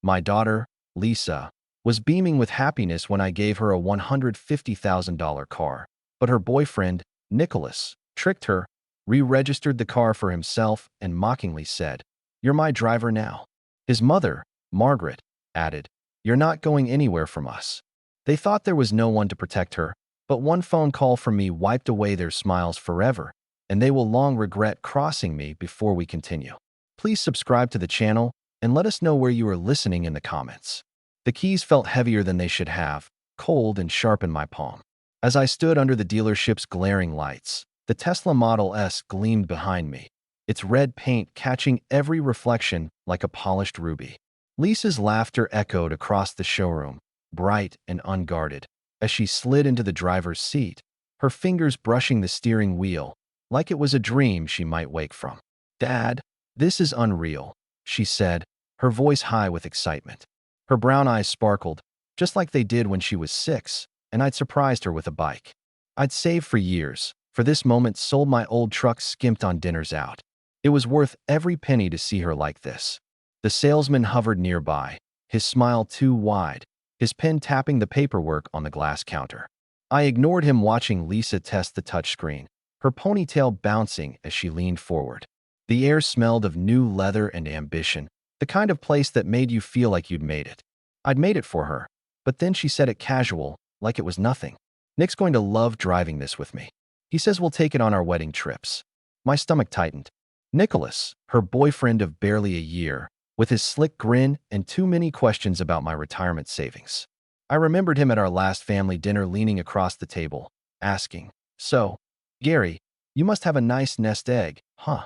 My daughter, Lisa, was beaming with happiness when I gave her a $150,000 car. But her boyfriend, Nicholas, tricked her, re-registered the car for himself, and mockingly said, "You're my driver now." His mother, Margaret, added, "You're not going anywhere from us." They thought there was no one to protect her, but one phone call from me wiped away their smiles forever, and they will long regret crossing me before we continue. Please subscribe to the channel and let us know where you are listening in the comments. The keys felt heavier than they should have, cold and sharp in my palm. As I stood under the dealership's glaring lights, the Tesla Model S gleamed behind me, its red paint catching every reflection like a polished ruby. Lisa's laughter echoed across the showroom, bright and unguarded, as she slid into the driver's seat, her fingers brushing the steering wheel, like it was a dream she might wake from. "Dad, this is unreal," she said, her voice high with excitement. Her brown eyes sparkled, just like they did when she was 6, and I'd surprised her with a bike. I'd saved for years, for this moment sold my old truck skimped on dinners out. It was worth every penny to see her like this. The salesman hovered nearby, his smile too wide, his pen tapping the paperwork on the glass counter. I ignored him, watching Lisa test the touchscreen, her ponytail bouncing as she leaned forward. The air smelled of new leather and ambition, the kind of place that made you feel like you'd made it. I'd made it for her, but then she said it casual, like it was nothing. "Nick's going to love driving this with me. He says we'll take it on our wedding trips." My stomach tightened. Nicholas, her boyfriend of barely a year, with his slick grin and too many questions about my retirement savings. I remembered him at our last family dinner, leaning across the table, asking, "So, Gary, you must have a nice nest egg, huh?"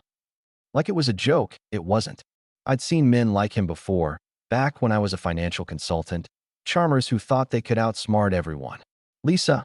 Like it was a joke, it wasn't. I'd seen men like him before, back when I was a financial consultant, charmers who thought they could outsmart everyone. "Lisa,"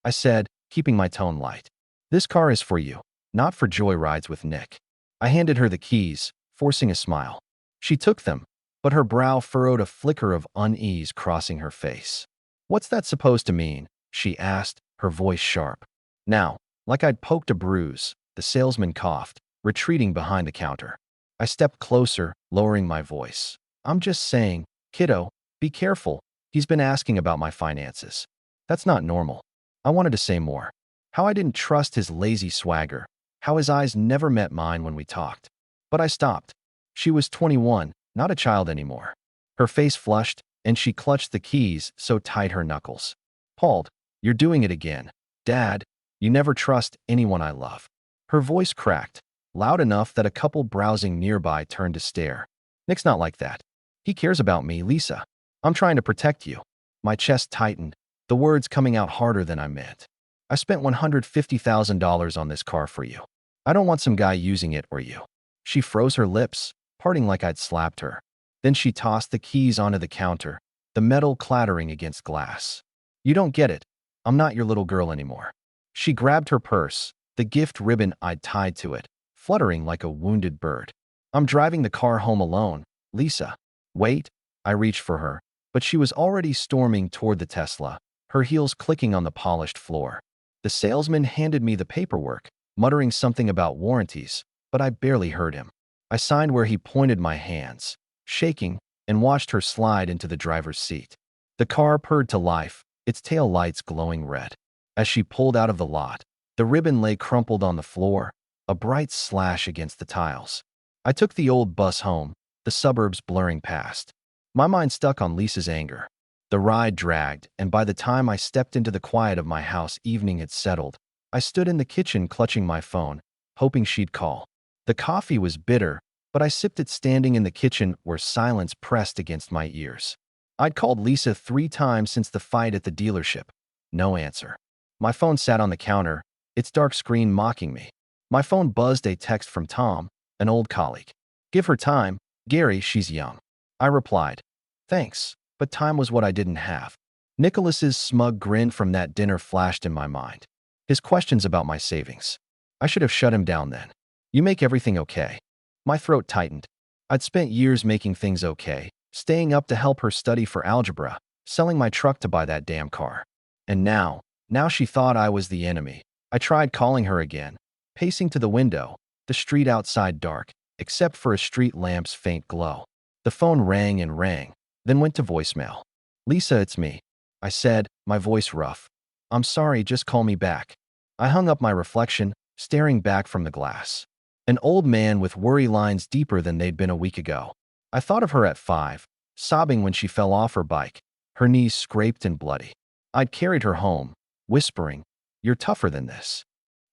I said, keeping my tone light, "this car is for you, not for joyrides with Nick." I handed her the keys, forcing a smile. She took them, but her brow furrowed, a flicker of unease crossing her face. "What's that supposed to mean?" she asked, her voice sharp. Now, like I'd poked a bruise, the salesman coughed, retreating behind the counter. I stepped closer, lowering my voice. "I'm just saying, kiddo, be careful. He's been asking about my finances. That's not normal." I wanted to say more. How I didn't trust his lazy swagger, how his eyes never met mine when we talked. But I stopped. She was 21, not a child anymore. Her face flushed, and she clutched the keys so tight her knuckles. "Paul, you're doing it again. Dad, you never trust anyone I love." Her voice cracked, loud enough that a couple browsing nearby turned to stare. "Nick's not like that. He cares about me, Lisa. I'm trying to protect you." My chest tightened, the words coming out harder than I meant. "I spent $150,000 on this car for you. I don't want some guy using it or you." She froze her lips, parting like I'd slapped her. Then she tossed the keys onto the counter, the metal clattering against glass. "You don't get it. I'm not your little girl anymore." She grabbed her purse, the gift ribbon I'd tied to it, fluttering like a wounded bird. "I'm driving the car home alone, Lisa." "Wait." I reached for her, but she was already storming toward the Tesla, her heels clicking on the polished floor. The salesman handed me the paperwork, muttering something about warranties, but I barely heard him. I signed where he pointed, my hands shaking, and watched her slide into the driver's seat. The car purred to life, its tail lights glowing red. As she pulled out of the lot, the ribbon lay crumpled on the floor, a bright slash against the tiles. I took the old bus home, the suburbs blurring past. My mind stuck on Lisa's anger. The ride dragged, and by the time I stepped into the quiet of my house, evening had settled. I stood in the kitchen clutching my phone, hoping she'd call. The coffee was bitter, but I sipped it standing in the kitchen where silence pressed against my ears. I'd called Lisa 3 times since the fight at the dealership. No answer. My phone sat on the counter, its dark screen mocking me. My phone buzzed, a text from Tom, an old colleague. "Give her time, Gary, she's young." I replied, "Thanks, but time was what I didn't have." Nicholas's smug grin from that dinner flashed in my mind. His questions about my savings. I should have shut him down then. "You make everything okay." My throat tightened. I'd spent years making things okay, staying up to help her study for algebra, selling my truck to buy that damn car. And now she thought I was the enemy. I tried calling her again, pacing to the window, the street outside dark, except for a street lamp's faint glow. The phone rang and rang. then went to voicemail. "Lisa, it's me," I said, my voice rough. "I'm sorry, just call me back." I hung up my reflection, staring back from the glass. An old man with worry lines deeper than they'd been a week ago. I thought of her at 5, sobbing when she fell off her bike, her knees scraped and bloody. I'd carried her home, whispering, "You're tougher than this."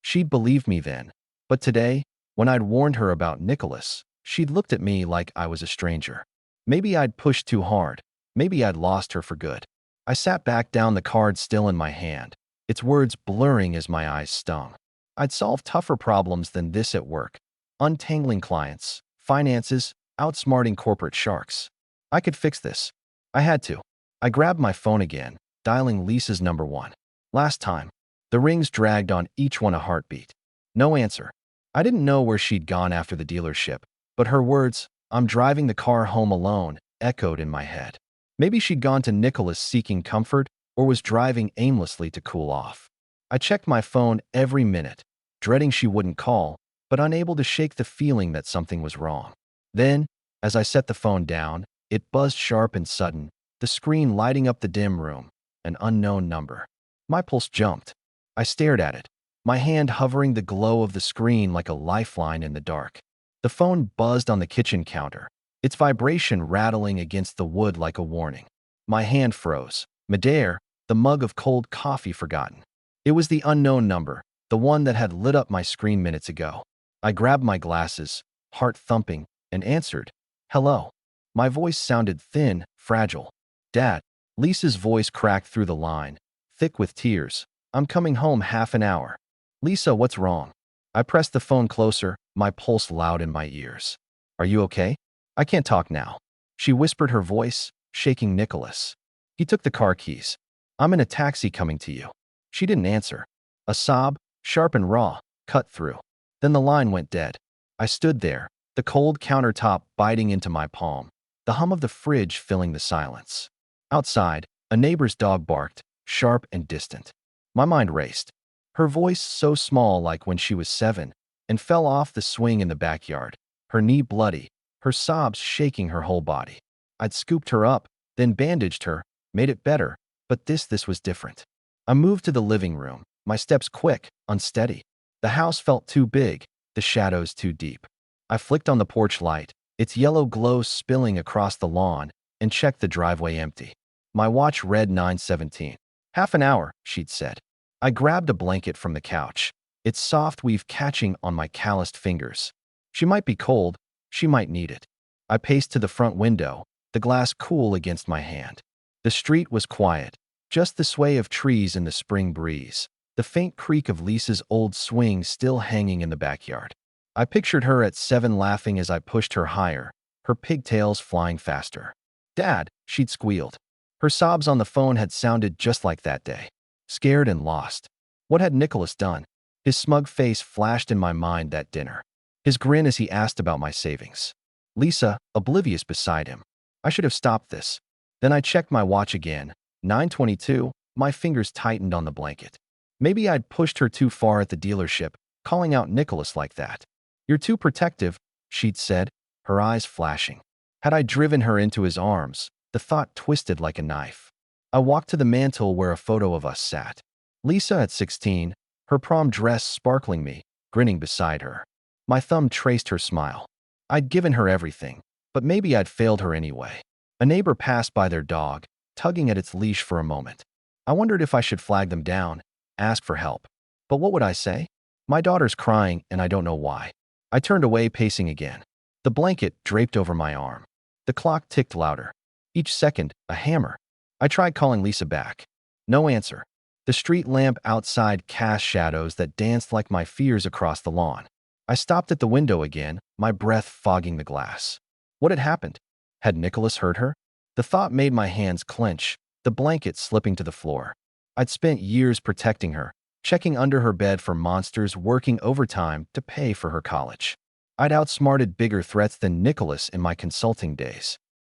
She'd believed me then. But today, when I'd warned her about Nicholas, she'd looked at me like I was a stranger. Maybe I'd pushed too hard. Maybe I'd lost her for good. I sat back down, the card still in my hand, its words blurring as my eyes stung. I'd solved tougher problems than this at work. Untangling clients, finances, outsmarting corporate sharks. I could fix this. I had to. I grabbed my phone again, dialing Lisa's number 1. Last time, the rings dragged on each one a heartbeat. No answer. I didn't know where she'd gone after the dealership, but her words, "I'm driving the car home alone," echoed in my head. Maybe she'd gone to Nicholas seeking comfort or was driving aimlessly to cool off. I checked my phone every minute, dreading she wouldn't call, but unable to shake the feeling that something was wrong. Then, as I set the phone down, it buzzed sharp and sudden, the screen lighting up the dim room, an unknown number. My pulse jumped. I stared at it, my hand hovering the glow of the screen like a lifeline in the dark. The phone buzzed on the kitchen counter, its vibration rattling against the wood like a warning. My hand froze. Midair, the mug of cold coffee forgotten. It was the unknown number, the one that had lit up my screen minutes ago. I grabbed my glasses, heart thumping, and answered, "Hello." My voice sounded thin, fragile. "Dad." Lisa's voice cracked through the line, thick with tears. "I'm coming home half an hour." "Lisa, what's wrong?" I pressed the phone closer, my pulse loud in my ears. "Are you okay?" "I can't talk now," she whispered, her voice shaking. "Nicholas. He took the car keys. I'm in a taxi coming to you." She didn't answer. A sob, sharp and raw, cut through. Then the line went dead. I stood there, the cold countertop biting into my palm, the hum of the fridge filling the silence. Outside, a neighbor's dog barked, sharp and distant. My mind raced. Her voice so small, like when she was 7, and fell off the swing in the backyard, her knee bloody, her sobs shaking her whole body. I'd scooped her up, then bandaged her, made it better, but this was different. I moved to the living room, my steps quick, unsteady. The house felt too big, the shadows too deep. I flicked on the porch light, its yellow glow spilling across the lawn, and checked the driveway empty. My watch read 9:17. "Half an hour," she'd said. I grabbed a blanket from the couch, its soft weave catching on my calloused fingers. She might be cold, she might need it. I paced to the front window, the glass cool against my hand. The street was quiet, just the sway of trees in the spring breeze, the faint creak of Lisa's old swing still hanging in the backyard. I pictured her at 7 laughing as I pushed her higher, her pigtails flying faster. "Dad," she'd squealed. Her sobs on the phone had sounded just like that day. Scared and lost. What had Nicholas done? His smug face flashed in my mind that dinner. His grin as he asked about my savings. Lisa, oblivious beside him. I should have stopped this. Then I checked my watch again. 9:22, my fingers tightened on the blanket. Maybe I'd pushed her too far at the dealership, calling out Nicholas like that. "You're too protective," she'd said, her eyes flashing. Had I driven her into his arms, the thought twisted like a knife. I walked to the mantel where a photo of us sat. Lisa at 16, her prom dress sparkling me, grinning beside her. My thumb traced her smile. I'd given her everything, but maybe I'd failed her anyway. A neighbor passed by their dog, tugging at its leash for a moment. I wondered if I should flag them down, ask for help. But what would I say? My daughter's crying, and I don't know why. I turned away, pacing again. The blanket draped over my arm. The clock ticked louder. Each second, a hammer. I tried calling Lisa back. No answer. The street lamp outside cast shadows that danced like my fears across the lawn. I stopped at the window again, my breath fogging the glass. What had happened? Had Nicholas hurt her? The thought made my hands clench, the blanket slipping to the floor. I'd spent years protecting her, checking under her bed for monsters, working overtime to pay for her college. I'd outsmarted bigger threats than Nicholas in my consulting days.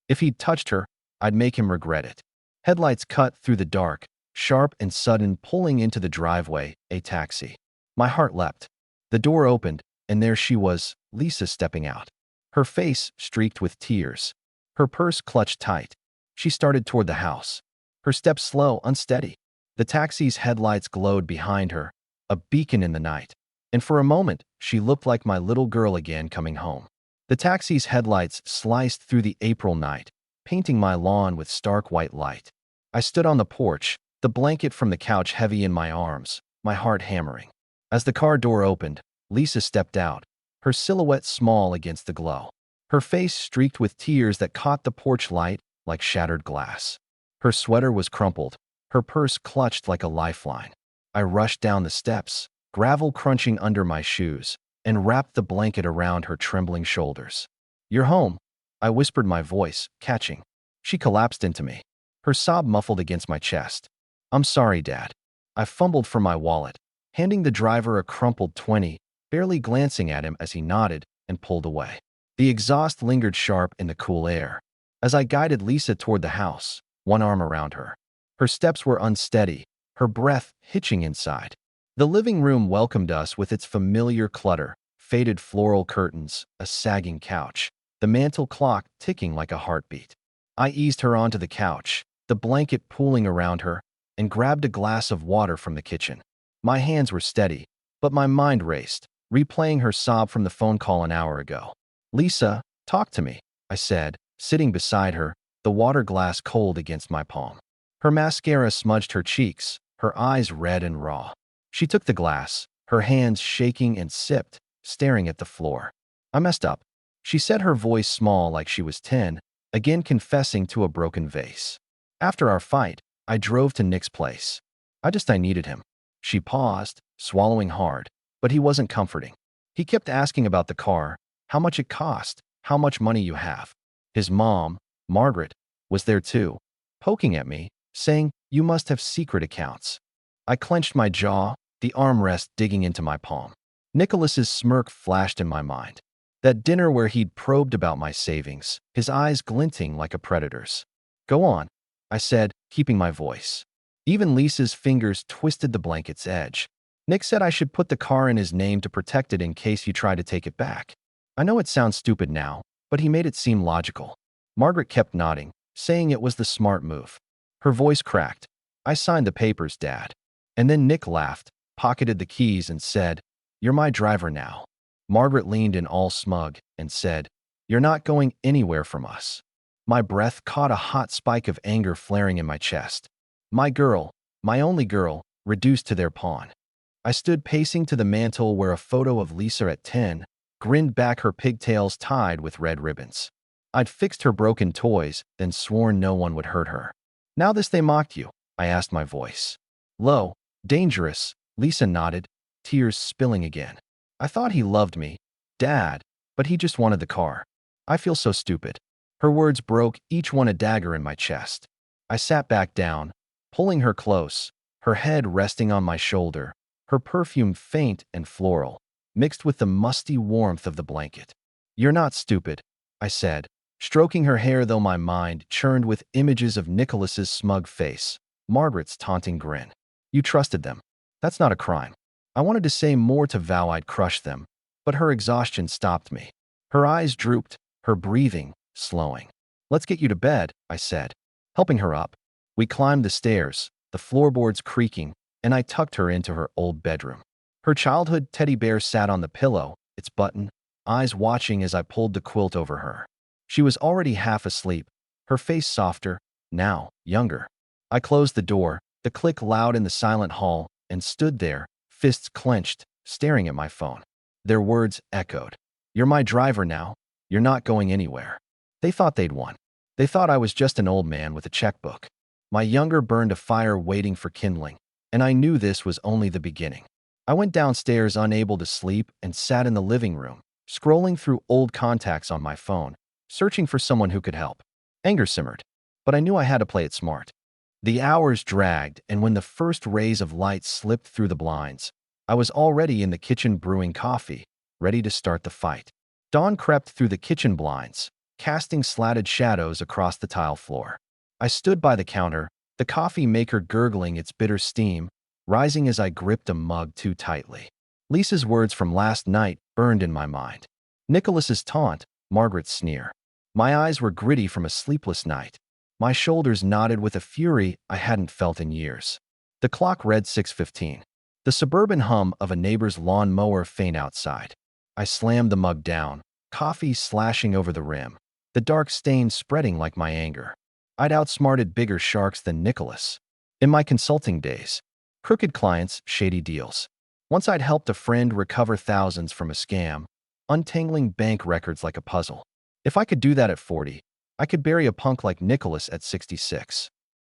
If he'd touched her, I'd make him regret it. Headlights cut through the dark, sharp and sudden, pulling into the driveway, a taxi. My heart leapt. The door opened, and there she was, Lisa stepping out. Her face streaked with tears. Her purse clutched tight. She started toward the house. Her steps slow, unsteady. The taxi's headlights glowed behind her, a beacon in the night. And for a moment, she looked like my little girl again coming home. The taxi's headlights sliced through the April night, painting my lawn with stark white light. I stood on the porch, the blanket from the couch heavy in my arms, my heart hammering. As the car door opened, Lisa stepped out, her silhouette small against the glow. Her face streaked with tears that caught the porch light like shattered glass. Her sweater was crumpled, her purse clutched like a lifeline. I rushed down the steps, gravel crunching under my shoes, and wrapped the blanket around her trembling shoulders. "You're home," I whispered, my voice catching. She collapsed into me, her sob muffled against my chest. "I'm sorry, Dad." I fumbled for my wallet, handing the driver a crumpled 20, barely glancing at him as he nodded and pulled away. The exhaust lingered sharp in the cool air. As I guided Lisa toward the house, one arm around her. Her steps were unsteady, her breath hitching inside. The living room welcomed us with its familiar clutter, faded floral curtains, a sagging couch, the mantel clock ticking like a heartbeat. I eased her onto the couch, the blanket pooling around her, and grabbed a glass of water from the kitchen. My hands were steady, but my mind raced, replaying her sob from the phone call an hour ago. "Lisa, talk to me," I said, sitting beside her, the water glass cold against my palm. Her mascara smudged her cheeks, her eyes red and raw. She took the glass, her hands shaking, and sipped, staring at the floor. "I messed up," she said, her voice small like she was 10, again confessing to a broken vase. "After our fight, I drove to Nick's place. I needed him." She paused, swallowing hard, but he wasn't comforting. He kept asking about the car, how much it cost, how much money you have. His mom, Margaret, was there too, poking at me, saying, "You must have secret accounts." I clenched my jaw, the armrest digging into my palm. Nicholas's smirk flashed in my mind. That dinner where he'd probed about my savings, his eyes glinting like a predator's. "Go on," I said, keeping my voice. Even Lisa's fingers twisted the blanket's edge. "Nick said I should put the car in his name to protect it in case you try to take it back. I know it sounds stupid now, but he made it seem logical." Margaret kept nodding, saying it was the smart move. Her voice cracked. "I signed the papers, Dad." And then Nick laughed, pocketed the keys, and said, "You're my driver now." Margaret leaned in all smug and said, "You're not going anywhere from us." My breath caught a hot spike of anger flaring in my chest. My girl, my only girl, reduced to their pawn. I stood pacing to the mantel where a photo of Lisa at 10 grinned back, her pigtails tied with red ribbons. I'd fixed her broken toys, then sworn no one would hurt her. "Now this they mocked you?" I asked, my voice low. "Dangerous," Lisa nodded, tears spilling again. "I thought he loved me, Dad, but he just wanted the car. I feel so stupid." Her words broke, each one a dagger in my chest. I sat back down, pulling her close, her head resting on my shoulder, her perfume faint and floral, mixed with the musty warmth of the blanket. "You're not stupid," I said, stroking her hair, though my mind churned with images of Nicholas's smug face, Margaret's taunting grin. "You trusted them. That's not a crime." I wanted to say more, to vow I'd crush them, but her exhaustion stopped me. Her eyes drooped, her breathing slowing. "Let's get you to bed," I said, helping her up. We climbed the stairs, the floorboards creaking, and I tucked her into her old bedroom. Her childhood teddy bear sat on the pillow, its button, eyes watching as I pulled the quilt over her. She was already half asleep, her face softer, now younger. I closed the door, the click loud in the silent hall, and stood there, fists clenched, staring at my phone. Their words echoed. "You're my driver now. You're not going anywhere." They thought they'd won. They thought I was just an old man with a checkbook. My younger burned a fire waiting for kindling, and I knew this was only the beginning. I went downstairs, unable to sleep, and sat in the living room, scrolling through old contacts on my phone, searching for someone who could help. Anger simmered, but I knew I had to play it smart. The hours dragged, and when the first rays of light slipped through the blinds, I was already in the kitchen brewing coffee, ready to start the fight. Dawn crept through the kitchen blinds, casting slatted shadows across the tile floor. I stood by the counter, the coffee maker gurgling its bitter steam, rising as I gripped a mug too tightly. Lisa's words from last night burned in my mind. Nicholas's taunt, Margaret's sneer. My eyes were gritty from a sleepless night. My shoulders knotted with a fury I hadn't felt in years. The clock read 6:15. The suburban hum of a neighbor's lawn mower faint outside. I slammed the mug down, coffee slashing over the rim, the dark stain spreading like my anger. I'd outsmarted bigger sharks than Nicholas. In my consulting days, crooked clients, shady deals. Once I'd helped a friend recover thousands from a scam, untangling bank records like a puzzle. If I could do that at 40, I could bury a punk like Nicholas at 66.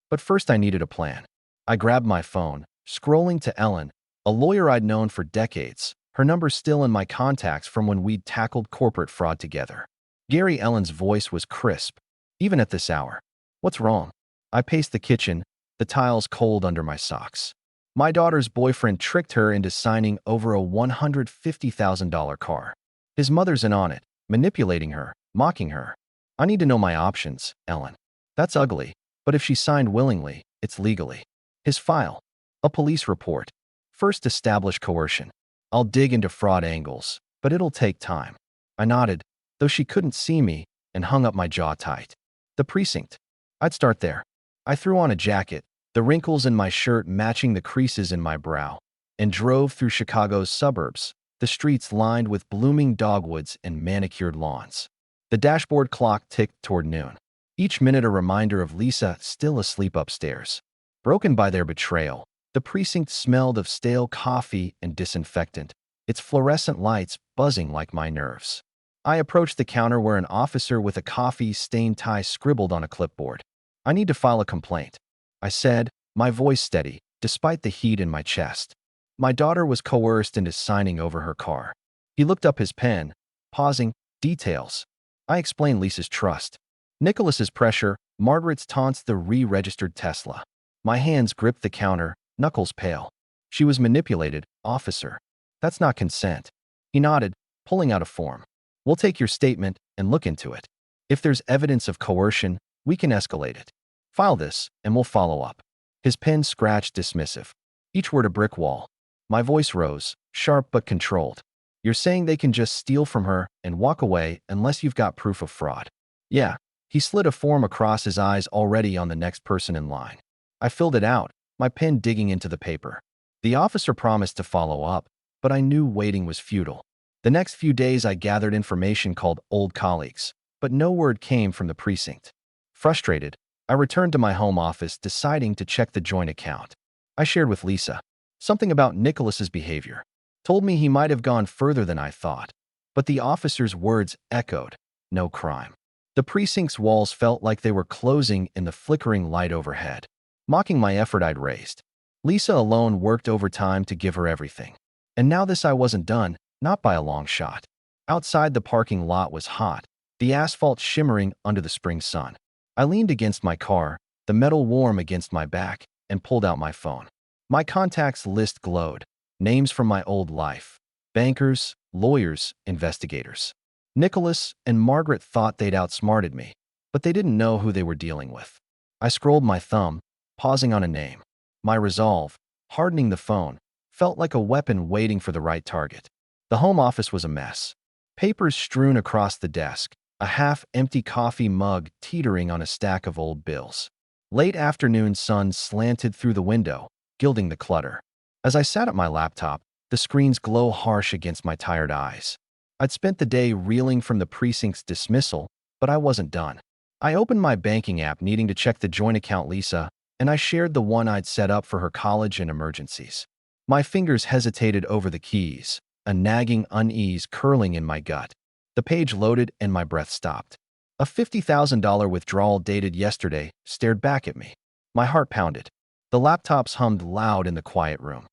But first I needed a plan. I grabbed my phone, scrolling to Ellen, a lawyer I'd known for decades, her number still in my contacts from when we'd tackled corporate fraud together. Gary Ellen's voice was crisp, even at this hour. What's wrong? I paced the kitchen, the tiles cold under my socks. My daughter's boyfriend tricked her into signing over a $150,000 car. His mother's in on it, manipulating her, mocking her. I need to know my options, Ellen. That's ugly, but if she signed willingly, it's legally. His file. A police report. First establish coercion. I'll dig into fraud angles, but it'll take time. I nodded, though she couldn't see me, and hung up my jaw tight. The precinct. I'd start there. I threw on a jacket, the wrinkles in my shirt matching the creases in my brow, and drove through Chicago's suburbs, the streets lined with blooming dogwoods and manicured lawns. The dashboard clock ticked toward noon, each minute a reminder of Lisa still asleep upstairs. Broken by their betrayal, the precinct smelled of stale coffee and disinfectant, its fluorescent lights buzzing like my nerves. I approached the counter where an officer with a coffee-stained tie scribbled on a clipboard. I need to file a complaint, I said, my voice steady, despite the heat in my chest. My daughter was coerced into signing over her car. He looked up his pen, pausing. Details. I explained Lisa's trust. Nicholas's pressure, Margaret's taunts, the re-registered Tesla. My hands gripped the counter, knuckles pale. She was manipulated, officer. That's not consent. He nodded, pulling out a form. We'll take your statement and look into it. If there's evidence of coercion, we can escalate it. File this, and we'll follow up. His pen scratched dismissive. Each word a brick wall. My voice rose, sharp but controlled. You're saying they can just steal from her and walk away unless you've got proof of fraud? Yeah. He slid a form across his eyes, already on the next person in line. I filled it out, my pen digging into the paper. The officer promised to follow up, but I knew waiting was futile. The next few days I gathered information, called old colleagues, but no word came from the precinct. Frustrated, I returned to my home office, deciding to check the joint account. I shared with Lisa. Something about Nicholas's behavior. Told me he might have gone further than I thought. But the officer's words echoed. No crime. The precinct's walls felt like they were closing in the flickering light overhead, mocking my effort I'd raised. Lisa alone worked overtime to give her everything. And now this I wasn't done, not by a long shot. Outside, the parking lot was hot, the asphalt shimmering under the spring sun. I leaned against my car, the metal warm against my back, and pulled out my phone. My contacts list glowed. Names from my old life. Bankers, lawyers, investigators. Nicholas and Margaret thought they'd outsmarted me, but they didn't know who they were dealing with. I scrolled my thumb, pausing on a name. My resolve, hardening the phone, felt like a weapon waiting for the right target. The home office was a mess. Papers strewn across the desk, a half-empty coffee mug teetering on a stack of old bills. Late afternoon sun slanted through the window, gilding the clutter. As I sat at my laptop, the screen's glow harsh against my tired eyes. I'd spent the day reeling from the precinct's dismissal, but I wasn't done. I opened my banking app, needing to check the joint account Lisa, and I shared the one I'd set up for her college and emergencies. My fingers hesitated over the keys, a nagging unease curling in my gut. The page loaded and my breath stopped. A $50,000 withdrawal dated yesterday stared back at me. My heart pounded. The laptops hummed loud in the quiet room.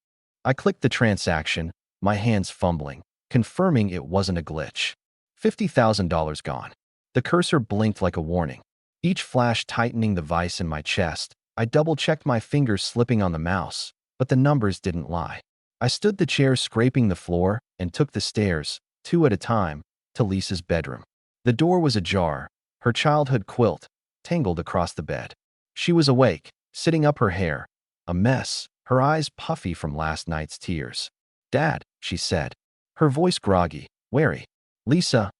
I clicked the transaction, my hands fumbling, confirming it wasn't a glitch. $50,000 gone. The cursor blinked like a warning, each flash tightening the vice in my chest. I double-checked, my fingers slipping on the mouse, but the numbers didn't lie. I stood the chair scraping the floor and took the stairs, two at a time, to Lisa's bedroom. The door was ajar, her childhood quilt tangled across the bed. She was awake, sitting up, her hair a mess, her eyes puffy from last night's tears. "Dad," she said, her voice groggy, wary. "Lisa,"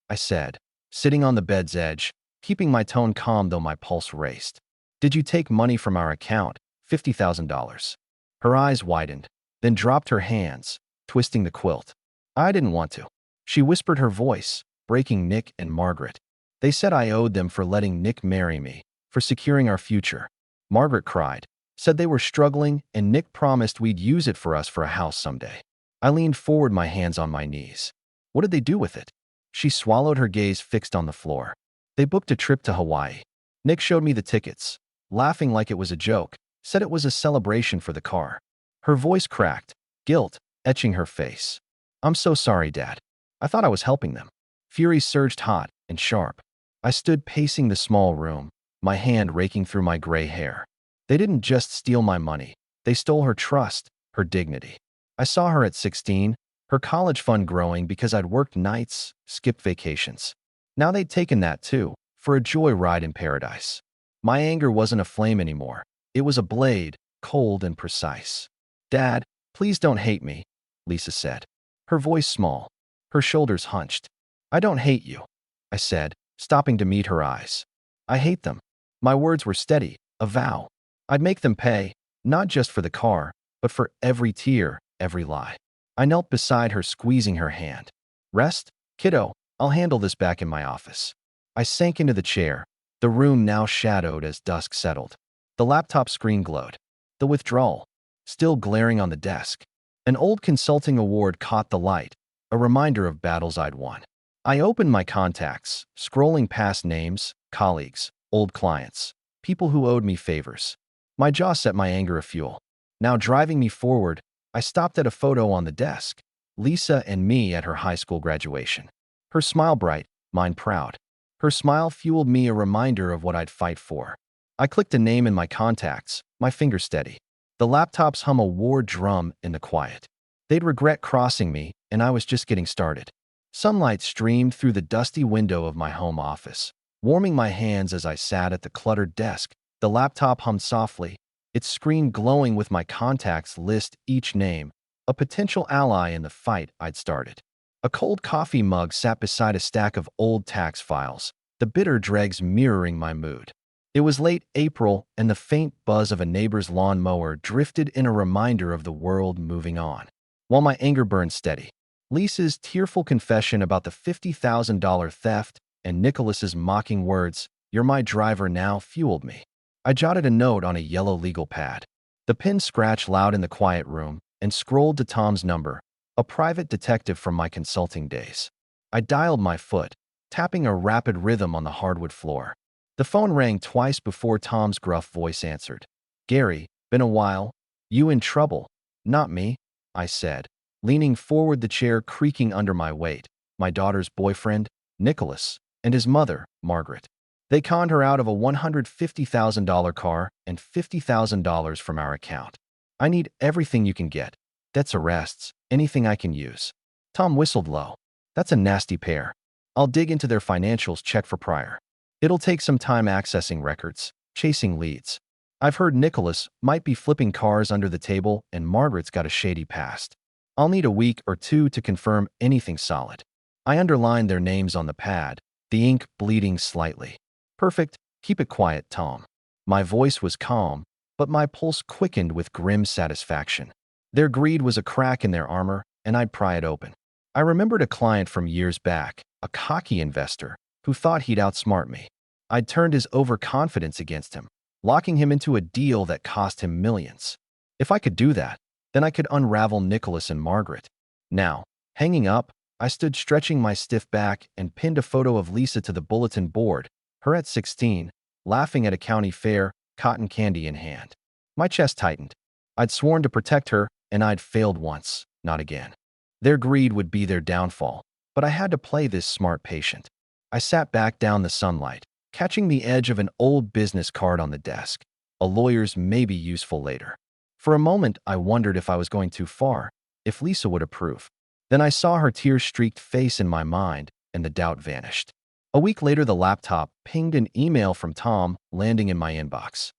I said, sitting on the bed's edge, keeping my tone calm though my pulse raced. Did you take money from our account? $50,000. Her eyes widened, then dropped her hands, twisting the quilt. I didn't want to. She whispered, her voice breaking. Nick and Margaret. They said I owed them for letting Nick marry me, for securing our future. Margaret cried, said they were struggling and Nick promised we'd use it for us for a house someday. I leaned forward, my hands on my knees. What did they do with it? She swallowed, her gaze fixed on the floor. They booked a trip to Hawaii. Nick showed me the tickets, laughing like it was a joke, said it was a celebration for the car. Her voice cracked, guilt etching her face. I'm so sorry, Dad. I thought I was helping them. Fury surged hot and sharp. I stood pacing the small room, my hand raking through my gray hair. They didn't just steal my money. They stole her trust, her dignity. I saw her at 16, her college fund growing because I'd worked nights, skipped vacations. Now they'd taken that too, for a joyride in paradise. My anger wasn't a flame anymore. It was a blade, cold and precise. Dad, please don't hate me, Lisa said. Her voice small, her shoulders hunched. I don't hate you, I said, stopping to meet her eyes. I hate them. My words were steady, a vow. I'd make them pay, not just for the car, but for every tear, every lie. I knelt beside her, squeezing her hand. Rest, kiddo, I'll handle this back in my office. I sank into the chair, the room now shadowed as dusk settled. The laptop screen glowed. The withdrawal, still glaring on the desk. An old consulting award caught the light, a reminder of battles I'd won. I opened my contacts, scrolling past names, colleagues, old clients, people who owed me favors. My jaw set, my anger afuel. Now driving me forward, I stopped at a photo on the desk. Lisa and me at her high school graduation. Her smile bright, mine proud. Her smile fueled me, a reminder of what I'd fight for. I clicked a name in my contacts, my finger steady. The laptops hum a war drum in the quiet. They'd regret crossing me, and I was just getting started. Sunlight streamed through the dusty window of my home office, warming my hands as I sat at the cluttered desk. The laptop hummed softly, its screen glowing with my contacts list, each name, a potential ally in the fight I'd started. A cold coffee mug sat beside a stack of old tax files, the bitter dregs mirroring my mood. It was late April, and the faint buzz of a neighbor's lawnmower drifted in, a reminder of the world moving on. While my anger burned steady, Lisa's tearful confession about the $50,000 theft and Nicholas's mocking words, "You're my driver now," fueled me. I jotted a note on a yellow legal pad. The pen scratched loud in the quiet room and scrolled to Tom's number, a private detective from my consulting days. I dialed, my foot tapping a rapid rhythm on the hardwood floor. The phone rang twice before Tom's gruff voice answered. "Gary, been a while. You in trouble?" "Not me," I said, leaning forward, the chair creaking under my weight. "My daughter's boyfriend, Nicholas, and his mother, Margaret. They conned her out of a $150,000 car and $50,000 from our account. I need everything you can get. Debts, arrests, anything I can use." Tom whistled low. "That's a nasty pair. I'll dig into their financials, check for prior. It'll take some time accessing records, chasing leads. I've heard Nicholas might be flipping cars under the table and Margaret's got a shady past. I'll need a week or two to confirm anything solid." I underlined their names on the pad, the ink bleeding slightly. "Perfect. Keep it quiet, Tom." My voice was calm, but my pulse quickened with grim satisfaction. Their greed was a crack in their armor, and I'd pry it open. I remembered a client from years back, a cocky investor, who thought he'd outsmart me. I'd turned his overconfidence against him, locking him into a deal that cost him millions. If I could do that, then I could unravel Nicholas and Margaret. Now, hanging up, I stood stretching my stiff back and pinned a photo of Lisa to the bulletin board, her at 16, laughing at a county fair, cotton candy in hand. My chest tightened. I'd sworn to protect her, and I'd failed once, not again. Their greed would be their downfall, but I had to play this smart patient. I sat back down the sunlight, catching the edge of an old business card on the desk. A lawyer's may be useful later. For a moment, I wondered if I was going too far, if Lisa would approve. Then I saw her tear-streaked face in my mind, and the doubt vanished. A week later, the laptop pinged, an email from Tom, landing in my inbox.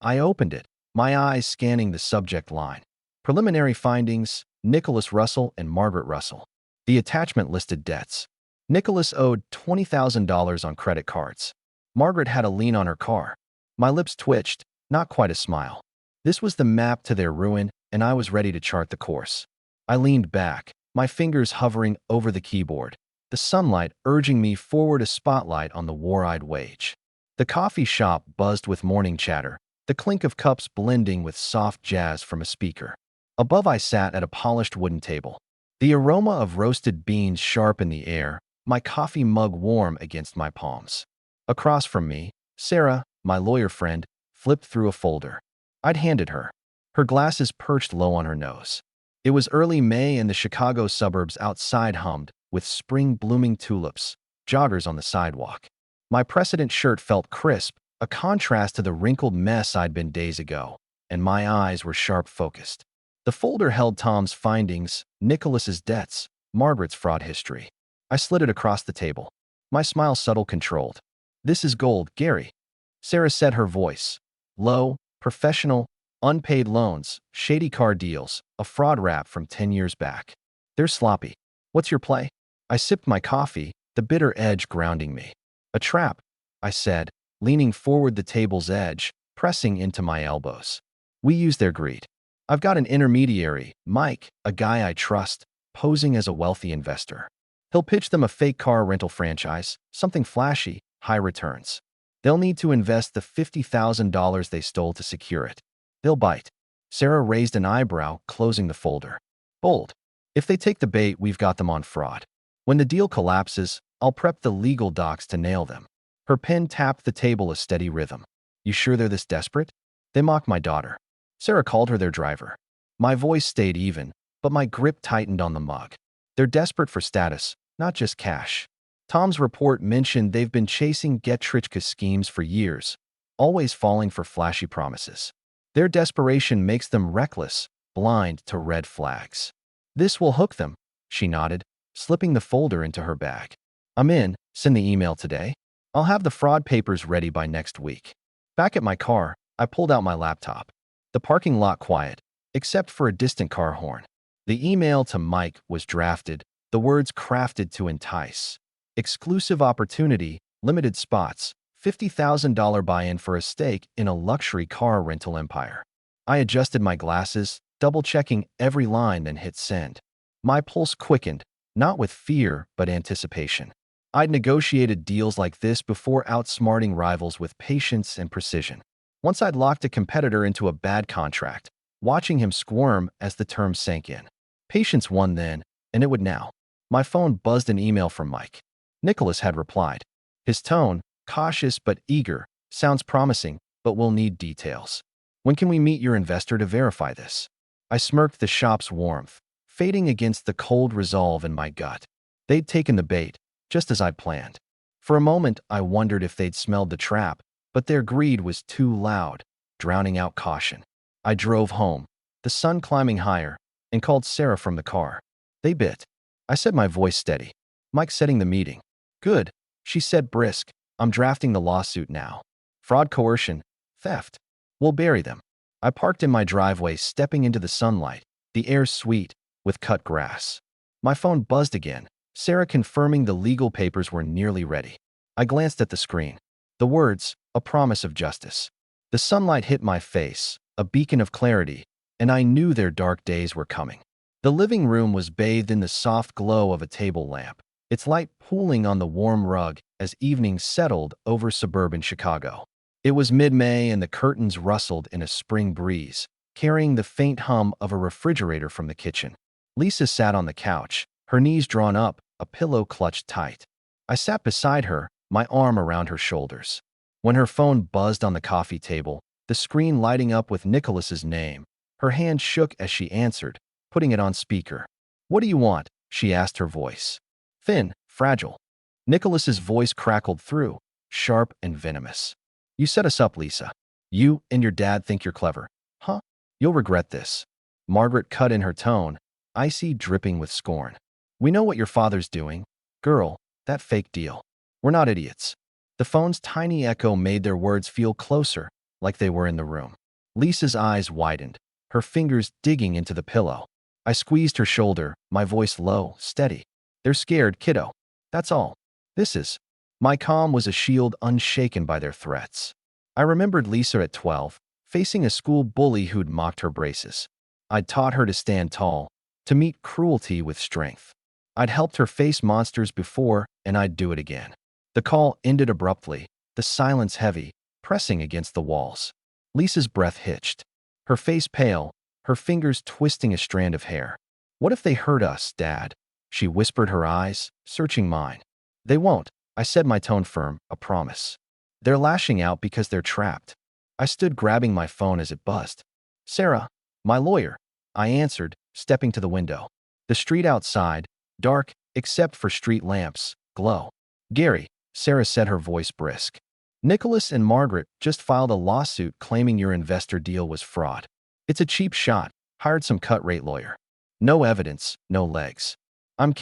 I opened it, my eyes scanning the subject line. Preliminary findings, Nicholas Russell and Margaret Russell. The attachment listed debts. Nicholas owed $20,000 on credit cards. Margaret had a lien on her car. My lips twitched, not quite a smile. This was the map to their ruin, and I was ready to chart the course. I leaned back, my fingers hovering over the keyboard, the sunlight urging me forward, a spotlight on the war-eyed wage. The coffee shop buzzed with morning chatter, the clink of cups blending with soft jazz from a speaker. Above, I sat at a polished wooden table. The aroma of roasted beans sharp in the air, my coffee mug warm against my palms. Across from me, Sarah, my lawyer friend, flipped through a folder. I'd handed her. Her glasses perched low on her nose. It was early May and the Chicago suburbs outside hummed with spring-blooming tulips, joggers on the sidewalk. My precedent shirt felt crisp, a contrast to the wrinkled mess I'd been days ago, and my eyes were sharp-focused. The folder held Tom's findings, Nicholas's debts, Margaret's fraud history. I slid it across the table. My smile subtle, controlled. "This is gold, Gary." Sarah said, her voice low, professional, unpaid loans, shady car deals, a fraud rap from 10 years back. "They're sloppy. What's your play?" I sipped my coffee, the bitter edge grounding me. "A trap," I said, leaning forward, the table's edge, pressing into my elbows. "We use their greed. I've got an intermediary, Mike, a guy I trust, posing as a wealthy investor. He'll pitch them a fake car rental franchise, something flashy, high returns. They'll need to invest the $50,000 they stole to secure it. They'll bite." Sarah raised an eyebrow, closing the folder. "Bold. If they take the bait, we've got them on fraud. When the deal collapses, I'll prep the legal docs to nail them." Her pen tapped the table, a steady rhythm. "You sure they're this desperate? They mock my daughter." Sarah called her their driver. My voice stayed even, but my grip tightened on the mug. "They're desperate for status, not just cash." Tom's report mentioned they've been chasing get-rich-quick schemes for years, always falling for flashy promises. Their desperation makes them reckless, blind to red flags. "This will hook them," she nodded, slipping the folder into her bag. "I'm in. Send the email today. I'll have the fraud papers ready by next week." Back at my car, I pulled out my laptop. The parking lot quiet, except for a distant car horn. The email to Mike was drafted, the words crafted to entice. Exclusive opportunity, limited spots, $50,000 buy-in for a stake in a luxury car rental empire. I adjusted my glasses, double-checking every line, then hit send. My pulse quickened, not with fear, but anticipation. I'd negotiated deals like this before, outsmarting rivals with patience and precision. Once I'd locked a competitor into a bad contract, watching him squirm as the terms sank in. Patience won then, and it would now. My phone buzzed, an email from Mike. Nicholas had replied. His tone, cautious but eager, "Sounds promising, but we'll need details. When can we meet your investor to verify this?" I smirked, the shop's warmth fading against the cold resolve in my gut. They'd taken the bait, just as I'd planned. For a moment, I wondered if they'd smelled the trap, but their greed was too loud, drowning out caution. I drove home, the sun climbing higher, and called Sarah from the car. "They bit," I said, my voice steady. "Mike's setting the meeting." "Good," she said, brisk. "I'm drafting the lawsuit now. Fraud, coercion, theft. We'll bury them." I parked in my driveway, stepping into the sunlight, the air sweet, with cut grass. My phone buzzed again, Sarah confirming the legal papers were nearly ready. I glanced at the screen. The words, "A promise of justice." The sunlight hit my face, a beacon of clarity, and I knew their dark days were coming. The living room was bathed in the soft glow of a table lamp, its light pooling on the warm rug as evening settled over suburban Chicago. It was mid-May and the curtains rustled in a spring breeze, carrying the faint hum of a refrigerator from the kitchen. Lisa sat on the couch, her knees drawn up, a pillow clutched tight. I sat beside her, my arm around her shoulders. When her phone buzzed on the coffee table, the screen lighting up with Nicholas's name, her hand shook as she answered, putting it on speaker. "What do you want?" she asked, her voice thin, fragile. Nicholas's voice crackled through, sharp and venomous. "You set us up, Lisa. You and your dad think you're clever. Huh? You'll regret this." Margaret cut in, her tone, icy, dripping with scorn. "We know what your father's doing. Girl, that fake deal. We're not idiots." The phone's tiny echo made their words feel closer, like they were in the room. Lisa's eyes widened, her fingers digging into the pillow. I squeezed her shoulder, my voice low, steady. "They're scared, kiddo. That's all. This is. My calm was a shield unshaken by their threats. I remembered Lisa at 12, facing a school bully who'd mocked her braces. I'd taught her to stand tall, to meet cruelty with strength. I'd helped her face monsters before, and I'd do it again. The call ended abruptly, the silence heavy, pressing against the walls. Lisa's breath hitched, her face pale, her fingers twisting a strand of hair. What if they hurt us, Dad? She whispered, her eyes searching mine. They won't, I said, my tone firm, a promise. They're lashing out because they're trapped. I stood grabbing my phone as it buzzed. Sarah, my lawyer, I answered, stepping to the window. The street outside, dark, except for street lamps, glow. Gary, Sarah said, her voice brisk. Nicholas and Margaret just filed a lawsuit claiming your investor deal was fraud. It's a cheap shot, hired some cut-rate lawyer. No evidence, no legs. I'm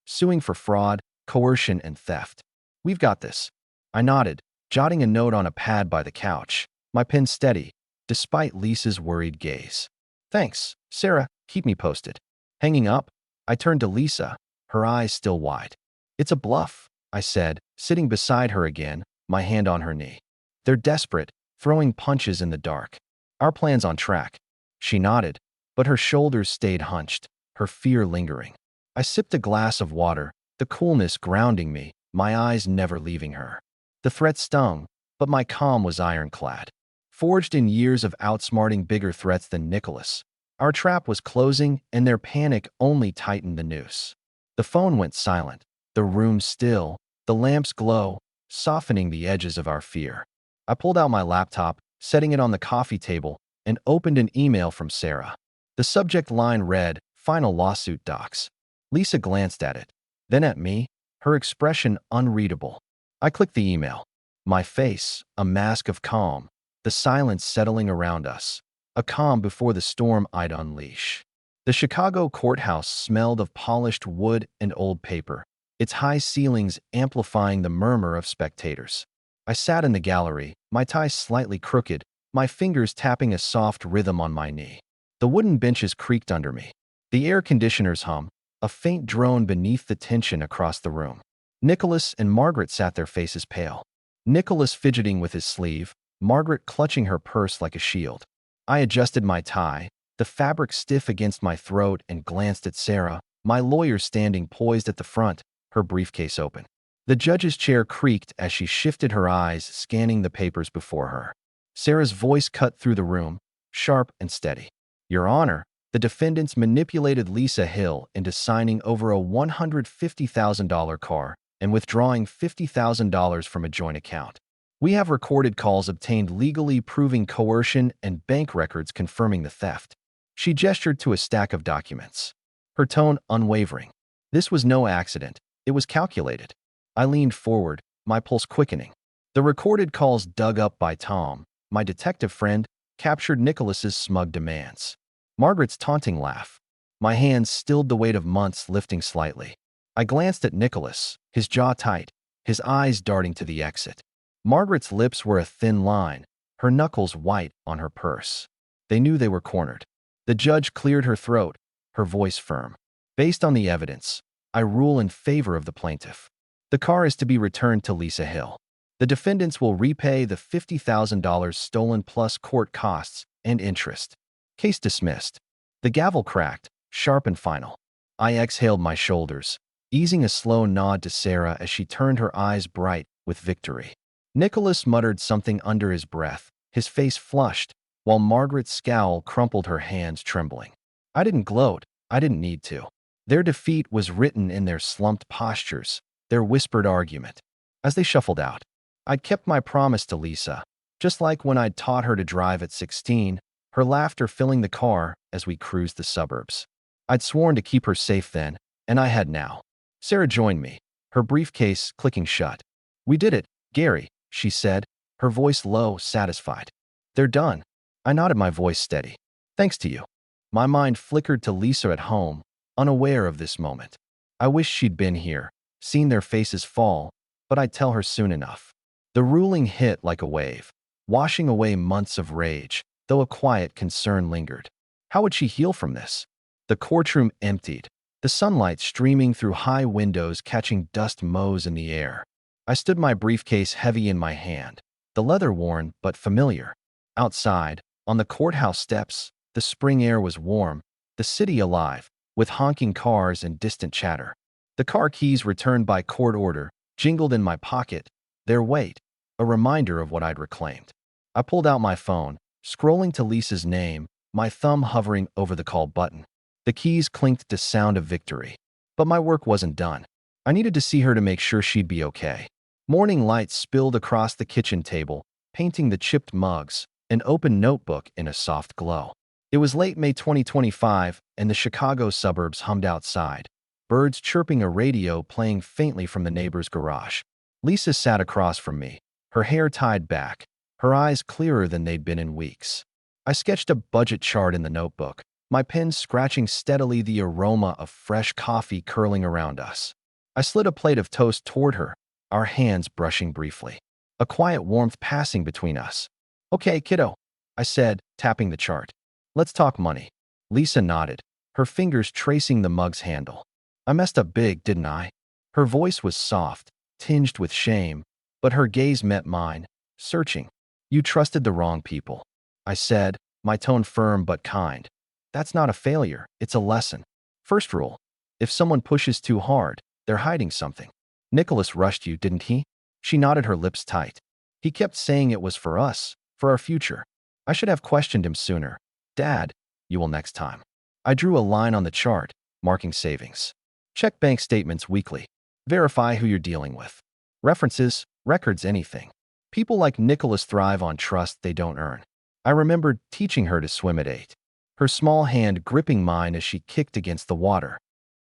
suing for fraud, coercion, and theft. We've got this. I nodded, jotting a note on a pad by the couch, my pen steady, despite Lisa's worried gaze. Thanks, Sarah, keep me posted. Hanging up, I turned to Lisa, her eyes still wide. It's a bluff, I said, sitting beside her again, my hand on her knee. They're desperate, throwing punches in the dark. Our plan's on track. She nodded, but her shoulders stayed hunched, her fear lingering. I sipped a glass of water, the coolness grounding me, my eyes never leaving her. The threat stung, but my calm was ironclad. Forged in years of outsmarting bigger threats than Nicholas. Our trap was closing, and their panic only tightened the noose. The phone went silent, the room still, the lamps glow, softening the edges of our fear. I pulled out my laptop, setting it on the coffee table, and opened an email from Sarah. The subject line read, Final Lawsuit Docs. Lisa glanced at it, then at me, her expression unreadable. I clicked the email. My face, a mask of calm, the silence settling around us, a calm before the storm I'd unleash. The Chicago courthouse smelled of polished wood and old paper, its high ceilings amplifying the murmur of spectators. I sat in the gallery, my tie slightly crooked, my fingers tapping a soft rhythm on my knee. The wooden benches creaked under me. The air conditioners hum, a faint drone beneath the tension across the room. Nicholas and Margaret sat, their faces pale. Nicholas fidgeting with his sleeve, Margaret clutching her purse like a shield. I adjusted my tie, the fabric stiff against my throat, and glanced at Sarah, my lawyer standing poised at the front, her briefcase open. The judge's chair creaked as she shifted her eyes, scanning the papers before her. Sarah's voice cut through the room, sharp and steady. Your Honor, the defendants manipulated Lisa Hill into signing over a $150,000 car and withdrawing $50,000 from a joint account. We have recorded calls obtained legally proving coercion and bank records confirming the theft. She gestured to a stack of documents, her tone unwavering. This was no accident. It was calculated. I leaned forward, my pulse quickening. The recorded calls dug up by Tom, my detective friend, captured Nicholas's smug demands. Margaret's taunting laugh. My hands stilled the weight of months lifting slightly. I glanced at Nicholas, his jaw tight, his eyes darting to the exit. Margaret's lips were a thin line, her knuckles white on her purse. They knew they were cornered. The judge cleared her throat, her voice firm. Based on the evidence, I rule in favor of the plaintiff. The car is to be returned to Lisa Hill. The defendants will repay the $50,000 stolen plus court costs and interest. Case dismissed. The gavel cracked, sharp and final. I exhaled my shoulders, easing a slow nod to Sarah as she turned her eyes bright with victory. Nicholas muttered something under his breath, his face flushed, while Margaret's scowl crumpled, her hands trembling. I didn't gloat. I didn't need to. Their defeat was written in their slumped postures, their whispered argument. As they shuffled out, I'd kept my promise to Lisa, just like when I'd taught her to drive at 16, her laughter filling the car as we cruised the suburbs. I'd sworn to keep her safe then, and I had now. Sarah joined me, her briefcase clicking shut. We did it, Gary, she said, her voice low, satisfied. They're done. I nodded, my voice steady. Thanks to you. My mind flickered to Lisa at home, unaware of this moment. I wish she'd been here, seen their faces fall, but I'd tell her soon enough. The ruling hit like a wave, washing away months of rage, though a quiet concern lingered. How would she heal from this? The courtroom emptied. the sunlight streaming through high windows catching dust motes in the air. I stood, my briefcase heavy in my hand, the leather worn but familiar. Outside, on the courthouse steps, the spring air was warm, the city alive, with honking cars and distant chatter. The car keys, returned by court order, jingled in my pocket, their weight, a reminder of what I'd reclaimed. I pulled out my phone, scrolling to Lisa's name, my thumb hovering over the call button. The keys clinked to sound of victory. But my work wasn't done. I needed to see her to make sure she'd be okay. Morning light spilled across the kitchen table, painting the chipped mugs, an open notebook in a soft glow. It was late May 2025, and the Chicago suburbs hummed outside, birds chirping, a radio playing faintly from the neighbor's garage. Lisa sat across from me, her hair tied back, her eyes clearer than they'd been in weeks. I sketched a budget chart in the notebook, my pen scratching steadily, the aroma of fresh coffee curling around us. I slid a plate of toast toward her, our hands brushing briefly, a quiet warmth passing between us. "Okay, kiddo," I said, tapping the chart. "Let's talk money." Lisa nodded, her fingers tracing the mug's handle. "I messed up big, didn't I?" Her voice was soft, tinged with shame, but her gaze met mine, searching. "You trusted the wrong people," I said, my tone firm but kind. "That's not a failure, it's a lesson. First rule: if someone pushes too hard, they're hiding something. Nicholas rushed you, didn't he?" She nodded, her lips tight. "He kept saying it was for us, for our future. I should have questioned him sooner. Dad, you will next time." I drew a line on the chart, marking savings. "Check bank statements weekly. Verify who you're dealing with. References, records, anything. People like Nicholas thrive on trust they don't earn." I remembered teaching her to swim at 8, her small hand gripping mine as she kicked against the water.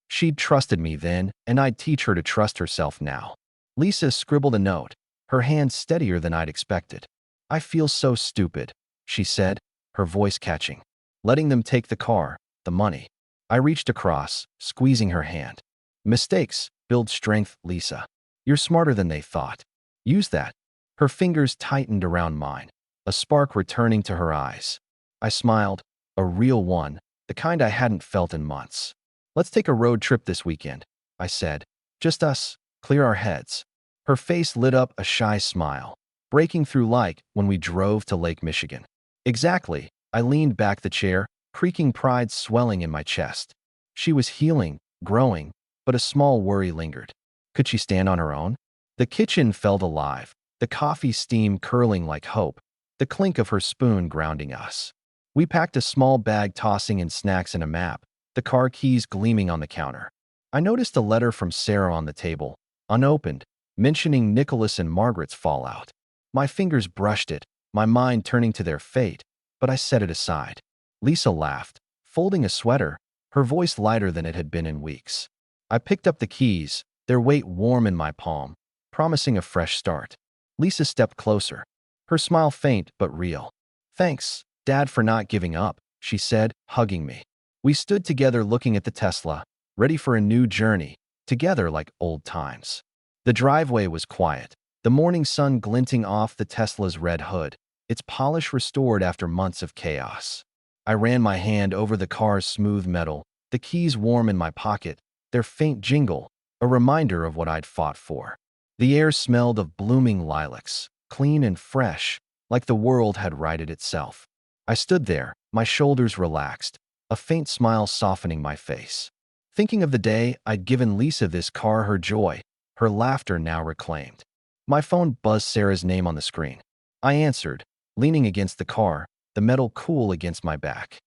She'd trusted me then, and I'd teach her to trust herself now. Lisa scribbled a note, her hand steadier than I'd expected. "I feel so stupid," she said, her voice catching. "Letting them take the car, the money." I reached across, squeezing her hand. "Mistakes build strength, Lisa. You're smarter than they thought. Use that." Her fingers tightened around mine, a spark returning to her eyes. I smiled, a real one, the kind I hadn't felt in months. "Let's take a road trip this weekend," I said. "Just us, clear our heads." Her face lit up, a shy smile, breaking through like when we drove to Lake Michigan. "Exactly." I leaned back the chair, creaking, pride swelling in my chest. She was healing, growing, but a small worry lingered. Could she stand on her own? The kitchen felt alive, the coffee steam curling like hope, the clink of her spoon grounding us. We packed a small bag, tossing in snacks and a map, the car keys gleaming on the counter. I noticed a letter from Sarah on the table, unopened, mentioning Nicholas and Margaret's fallout. My fingers brushed it, my mind turning to their fate, but I set it aside. Lisa laughed, folding a sweater, her voice lighter than it had been in weeks. I picked up the keys, their weight warm in my palm, promising a fresh start. Lisa stepped closer, her smile faint but real. "Thanks, Dad, for not giving up," she said, hugging me. We stood together looking at the Tesla, ready for a new journey, together like old times. The driveway was quiet, the morning sun glinting off the Tesla's red hood, its polish restored after months of chaos. I ran my hand over the car's smooth metal, the keys warm in my pocket, their faint jingle, a reminder of what I'd fought for. The air smelled of blooming lilacs, clean and fresh, like the world had righted itself. I stood there, my shoulders relaxed, a faint smile softening my face. Thinking of the day I'd given Lisa this car, her joy, her laughter now reclaimed. My phone buzzed, Sarah's name on the screen. I answered, leaning against the car, the metal cool against my back.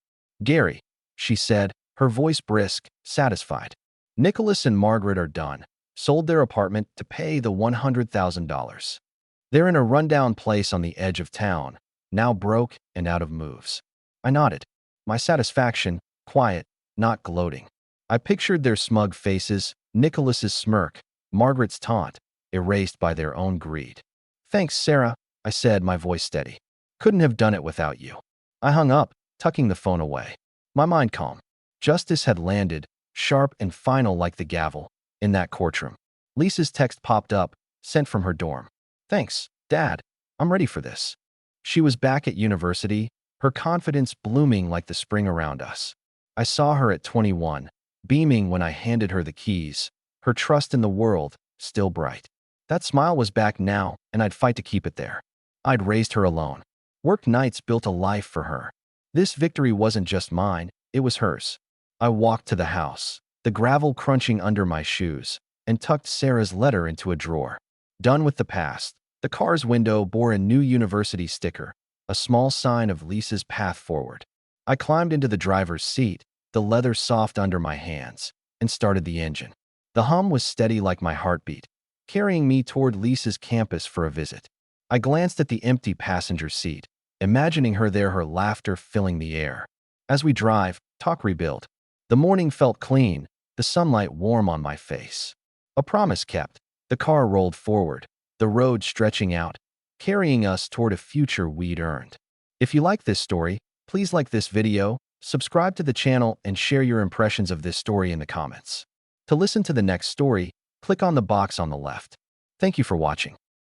"Gary," she said, her voice brisk, satisfied. "Nicholas and Margaret are done. Sold their apartment to pay the $100,000. They're in a rundown place on the edge of town, now broke and out of moves." I nodded, my satisfaction quiet, not gloating. I pictured their smug faces, Nicholas's smirk, Margaret's taunt, erased by their own greed. "Thanks, Sarah," I said, my voice steady. "Couldn't have done it without you." I hung up, tucking the phone away, my mind calm. Justice had landed, sharp and final like the gavel, in that courtroom. Lisa's text popped up, sent from her dorm. "Thanks, Dad. I'm ready for this." She was back at university, her confidence blooming like the spring around us. I saw her at 21, beaming when I handed her the keys, her trust in the world still bright. That smile was back now, and I'd fight to keep it there. I'd raised her alone. Worked nights, built a life for her. This victory wasn't just mine, it was hers. I walked to the house, the gravel crunching under my shoes, and tucked Sarah's letter into a drawer. Done with the past. The car's window bore a new university sticker, a small sign of Lisa's path forward. I climbed into the driver's seat, the leather soft under my hands, and started the engine. The hum was steady like my heartbeat, carrying me toward Lisa's campus for a visit. I glanced at the empty passenger seat, imagining her there, her laughter filling the air. As we drive, talk, rebuild. The morning felt clean, the sunlight warm on my face. A promise kept. The car rolled forward, the road stretching out, carrying us toward a future we'd earned. If you like this story, please like this video, subscribe to the channel, and share your impressions of this story in the comments. To listen to the next story, click on the box on the left. Thank you for watching.